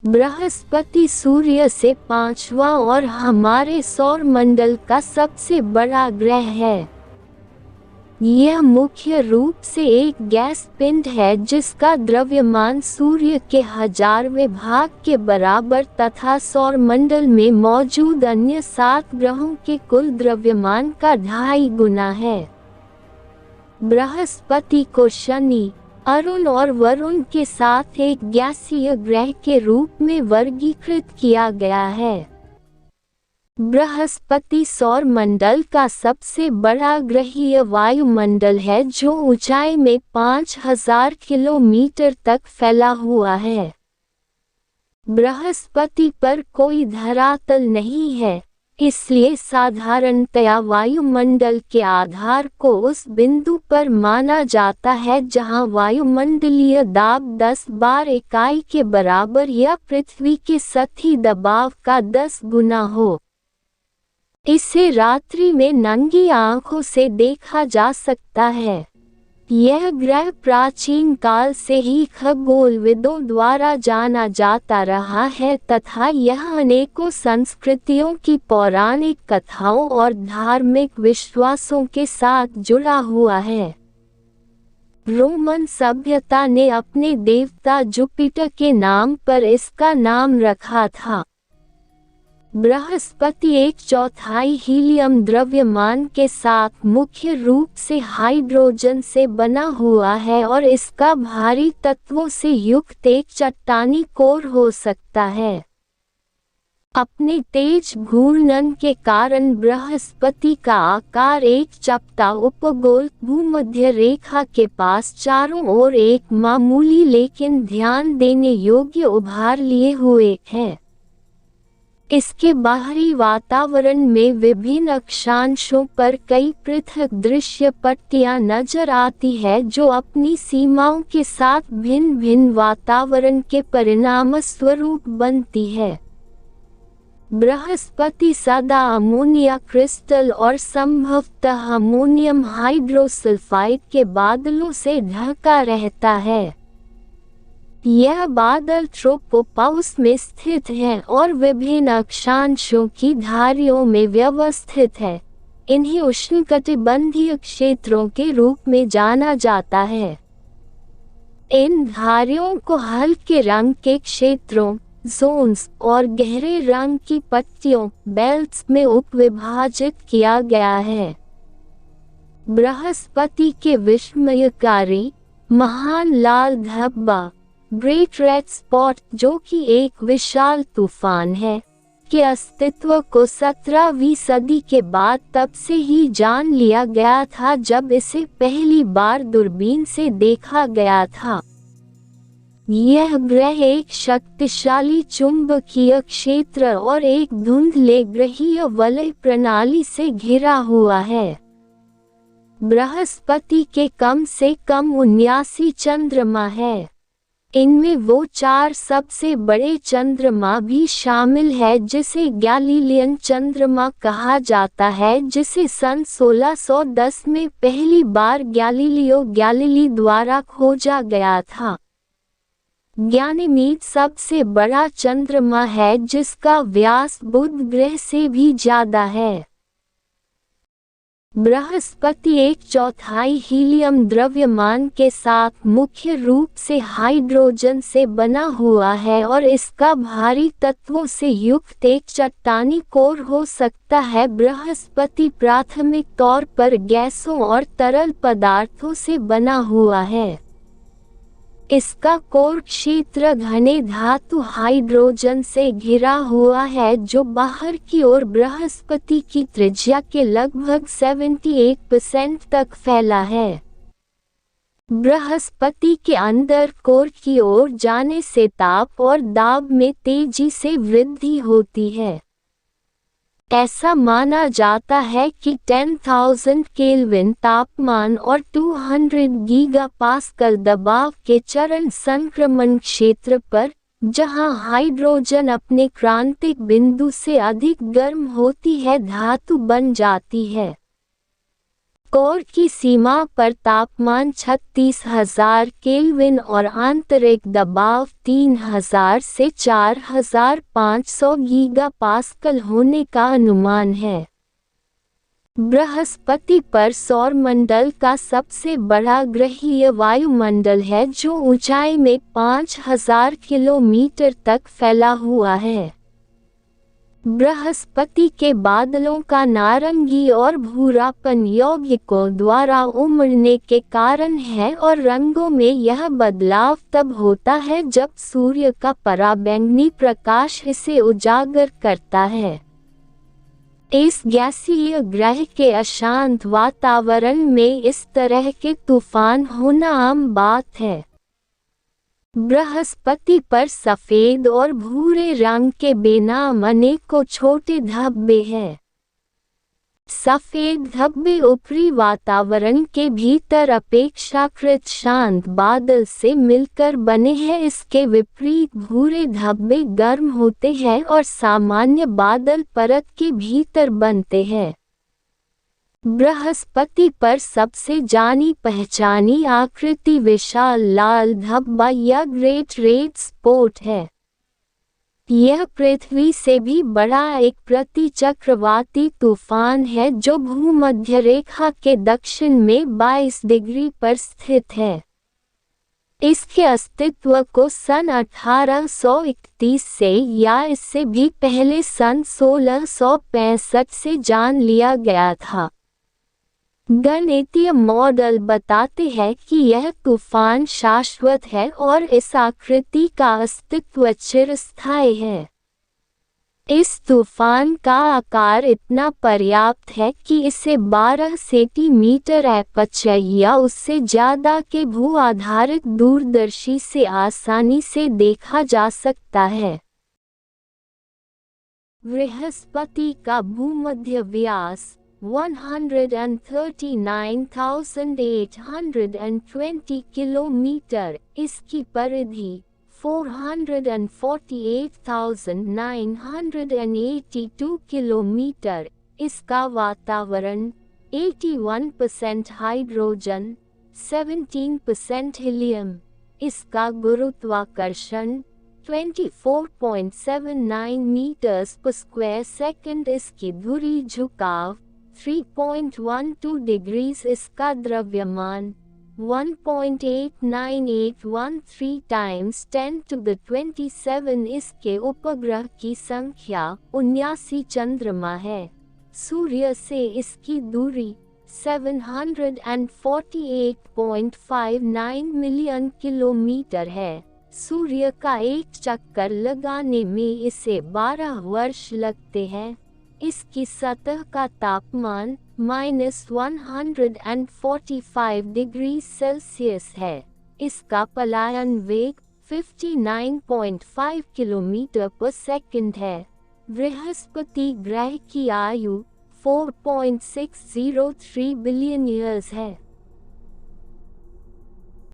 बृहस्पति सूर्य से पांचवा और हमारे सौर मंडल का सबसे बड़ा ग्रह है। यह मुख्य रूप से एक गैस पिंड है जिसका द्रव्यमान सूर्य के 1000वें भाग के बराबर तथा सौर मंडल में मौजूद अन्य 7 ग्रहों के कुल द्रव्यमान का 2.5 गुना है। बृहस्पति को शनि, अरुण और वरुण के साथ एक गैसीय ग्रह के रूप में वर्गीकृत किया गया है। बृहस्पति सौर मंडल का सबसे बड़ा ग्रहीय वायुमंडल है जो ऊंचाई में 5000 किलोमीटर तक फैला हुआ है। बृहस्पति पर कोई धरातल नहीं है, इसलिए साधारणतया वायुमंडल के आधार को उस बिंदु पर माना जाता है जहां वायुमंडलीय दाब 10 बार इकाई के बराबर या पृथ्वी के सतही दबाव का 10 गुना हो। इसे रात्रि में नंगी आंखों से देखा जा सकता है। यह ग्रह प्राचीन काल से ही खगोलविदों द्वारा जाना जाता रहा है तथा यह अनेकों संस्कृतियों की पौराणिक कथाओं और धार्मिक विश्वासों के साथ जुड़ा हुआ है। रोमन सभ्यता ने अपने देवता जुपिटर के नाम पर इसका नाम रखा था। बृहस्पति 1/4 हीलियम द्रव्यमान के साथ मुख्य रूप से हाइड्रोजन से बना हुआ है और इसका भारी तत्वों से युक्त एक चट्टानी कोर हो सकता है। अपने तेज घूर्णन के कारण बृहस्पति का आकार एक चपटा उपगोल भूमध्य रेखा के पास चारों ओर एक मामूली लेकिन ध्यान देने योग्य उभार लिए हुए है। इसके बाहरी वातावरण में विभिन्न अक्षांशों पर कई पृथक दृश्य पट्टियां नजर आती है जो अपनी सीमाओं के साथ भिन्न भिन्न वातावरण के परिणाम स्वरूप बनती है। बृहस्पति सदा अमोनिया क्रिस्टल और संभवतः अमोनियम हाइड्रोसल्फाइड के बादलों से ढका रहता है। यह बादल ट्रोपोपाउस में स्थित है और विभिन्न अक्षांशों की धारियों में व्यवस्थित है। इन्हें उष्णकटिबंधीय क्षेत्रों के रूप में जाना जाता है। इन धारियों को हल्के रंग के क्षेत्रों जोन्स और गहरे रंग की पट्टियों बेल्ट्स में उपविभाजित किया गया है। बृहस्पति के विस्मयकारी महान लाल धब्बा ग्रेट रेड स्पॉट, जो कि एक विशाल तूफान है, के अस्तित्व को 17वीं सदी के बाद तब से ही जान लिया गया था जब इसे पहली बार दूरबीन से देखा गया था। यह ग्रह एक शक्तिशाली चुंबकीय क्षेत्र और एक धुंधले ग्रहीय वलय प्रणाली से घिरा हुआ है। बृहस्पति के कम से कम 79 चंद्रमा है। इनमें वो 4 सबसे बड़े चंद्रमा भी शामिल है जिसे गैलीलियन चंद्रमा कहा जाता है, जिसे सन 1610 में पहली बार गैलीलियो गैलीली द्वारा खोजा गया था। गैनीमीड सबसे बड़ा चंद्रमा है जिसका व्यास बुध ग्रह से भी ज्यादा है। बृहस्पति 1/4 हीलियम द्रव्यमान के साथ मुख्य रूप से हाइड्रोजन से बना हुआ है और इसका भारी तत्वों से युक्त एक चट्टानी कोर हो सकता है। बृहस्पति प्राथमिक तौर पर गैसों और तरल पदार्थों से बना हुआ है। इसका कोर क्षेत्र घने धातु हाइड्रोजन से घिरा हुआ है जो बाहर की ओर बृहस्पति की त्रिज्या के लगभग 78% तक फैला है। बृहस्पति के अंदर कोर की ओर जाने से ताप और दाब में तेजी से वृद्धि होती है। ऐसा माना जाता है कि 10,000 केल्विन तापमान और 200 गीगापास्कल दबाव के चरण संक्रमण क्षेत्र पर, जहां हाइड्रोजन अपने क्रांतिक बिंदु से अधिक गर्म होती है, धातु बन जाती है। कोर की सीमा पर तापमान 36,000 केल्विन और आंतरिक दबाव 3,000 से 4,500 गीगापास्कल होने का अनुमान है। बृहस्पति पर सौरमंडल का सबसे बड़ा ग्रहीय वायुमंडल है जो ऊंचाई में 5,000 किलोमीटर तक फैला हुआ है। बृहस्पति के बादलों का नारंगी और भूरापन यौगिकों द्वारा उमड़ने के कारण है और रंगों में यह बदलाव तब होता है जब सूर्य का पराबैंगनी प्रकाश इसे उजागर करता है। इस गैसीय ग्रह के अशांत वातावरण में इस तरह के तूफान होना आम बात है। बृहस्पति पर सफेद और भूरे रंग के बेनाम अनेकों छोटे धब्बे हैं। सफेद धब्बे ऊपरी वातावरण के भीतर अपेक्षाकृत शांत बादल से मिलकर बने हैं। इसके विपरीत भूरे धब्बे गर्म होते हैं और सामान्य बादल परत के भीतर बनते हैं। बृहस्पति पर सबसे जानी पहचानी आकृति विशाल लाल धब्बा या ग्रेट रेड स्पॉट है। यह पृथ्वी से भी बड़ा एक प्रतिचक्रवाती तूफान है जो भूमध्य रेखा के दक्षिण में 22 डिग्री पर स्थित है। इसके अस्तित्व को सन 1831 से या इससे भी पहले सन 1665 से जान लिया गया था। गणितीय मॉडल बताते हैं कि यह तूफान शाश्वत है और इस आकृति का अस्तित्व चिरस्थायी है। इस तूफान का आकार इतना पर्याप्त है कि इसे 12 सेंटीमीटर एपर्चर या उससे ज़्यादा के भू आधारित दूरदर्शी से आसानी से देखा जा सकता है। बृहस्पति का भूमध्य व्यास 139,820 किलोमीटर, इसकी परिधि 448,982 किलोमीटर, इसका वातावरण 81% हाइड्रोजन, 17% हीलियम, इसका गुरुत्वाकर्षण 24.79 मीटर्स पर स्क्वायर सेकंड, इसकी धुरी झुकाव 3.12 डिग्रीज, इसका द्रव्यमान 1.89813 टाइम्स 10⁻27, इसके उपग्रह की संख्या 79 चंद्रमा है। सूर्य से इसकी दूरी 748.59 मिलियन किलोमीटर है। सूर्य का एक चक्कर लगाने में इसे 12 वर्ष लगते हैं। इसकी सतह का तापमान -145 डिग्री सेल्सियस है। इसका पलायन वेग 59.5 किलोमीटर पर सेकंड है। बृहस्पति ग्रह की आयु 4.603 बिलियन ईयर्स है।